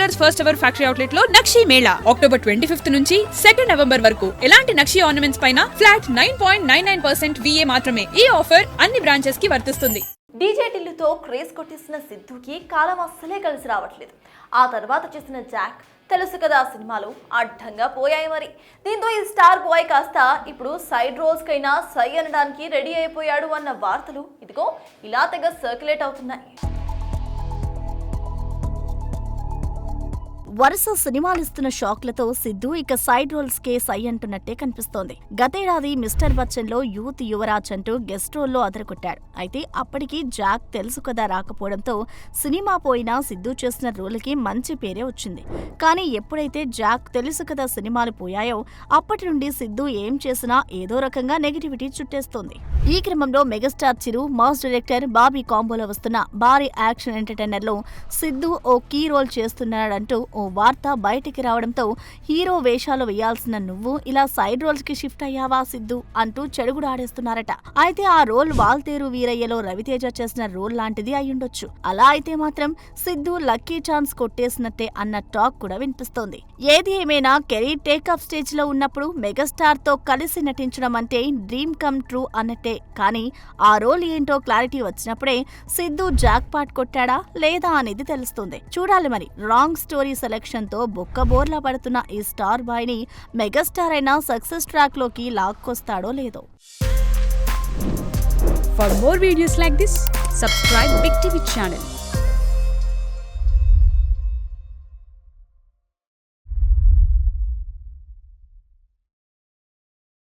Brothers first ever factory outlet లో నక్షి Mela October 25 నుంచి 2 November వరకు. ఎలాంటి నక్షి ఆర్నమెంట్స్ పైన ఫ్లాట్ 9.99% VA మాత్రమే. ఈ ఆఫర్ అన్ని బ్రాంచెస్ కి వర్తిస్తుంది. డీజే టిల్లుతో క్రేజ్ కొట్టేసిన సిద్ధుకి కాలం అస్సలే కలిసి రావట్లేదు. ఆ తర్వాత చేసిన జాక్, తెలుసు కదా సినిమాలు అడ్డంగా పోయాయి మరి. దీంతో ఈ స్టార్ బాయ్ కాస్త ఇప్పుడు సైడ్ రోల్స్ కైనా సై అనడానికి రెడీ అయిపోయాడు అన్న వార్తలు ఇదిగో ఇలా తెగ సర్క్యులేట్ అవుతున్నాయి. వరుస సినిమాలిస్తున్న షాక్లతో సిద్ధు ఇక సైడ్ రోల్స్ కే సై అంటున్నట్టే కనిపిస్తోంది. గతేడాది మిస్టర్ బచ్చన్ లో యూత్ యువరాజ్ అంటూ గెస్ట్ రోల్లో అదరకొట్టాడు. అయితే అప్పటికి జాక్ తెలుసు కదా రాకపోవడంతో సినిమా పోయినా సిద్ధు చేసిన రోల్కి మంచి పేరే వచ్చింది. కానీ ఎప్పుడైతే జాక్ తెలుసు కదా సినిమాలు పోయాయో అప్పటి నుండి సిద్ధు ఏం చేసినా ఏదో రకంగా నెగిటివిటీ చుట్టేస్తోంది. ఈ క్రమంలో మెగాస్టార్ చిరు, మాస్ డైరెక్టర్ బాబీ కాంబోలో వస్తున్న భారీ యాక్షన్ ఎంటర్టైనర్ లో సిద్ధు ఓ కీ రోల్ చేస్తున్నాడంటూ ఓ వార్త బయటికి రావడంతో హీరో వేషాలు వేయాల్సిన నువ్వు ఇలా సైడ్ రోల్స్ కి షిఫ్ట్ అయ్యావా సిద్ధు అంటూ చెడుగుడు ఆడేస్తున్నారట. అయితే ఆ రోల్ వాల్తేరు వీరయ్యలో రవితేజ చేసిన రోల్ లాంటిది అయ్యుండొచ్చు. అలా అయితే మాత్రం సిద్ధు లక్కీ ఛాన్స్ కొట్టేసినట్టే అన్న టాక్ కూడా వినిపిస్తోంది. ఏది ఏమైనా కెరీర్ టేకప్ స్టేజ్ లో ఉన్నప్పుడు మెగాస్టార్ తో కలిసి నటించడం అంటే డ్రీమ్ కమ్ ట్రూ అన్నట్టే. కానీ ఆ రోల్ ఏంటో క్లారిటీ వచ్చినప్పుడే సిద్ధు జాక్ పాట్ కొట్టాడా లేదా అనేది తెలుస్తుంది. చూడాలి మరి. రాంగ్ స్టోరీ సెలక్షన్ తో బొక్కబోర్లా పడుతున్న ఈ స్టార్ బాయ్ ని మెగాస్టార్ అయినా సక్సెస్ ట్రాక్ లోకి లాక్కొస్తాడో లేదో. For more videos like this, subscribe Big TV channel.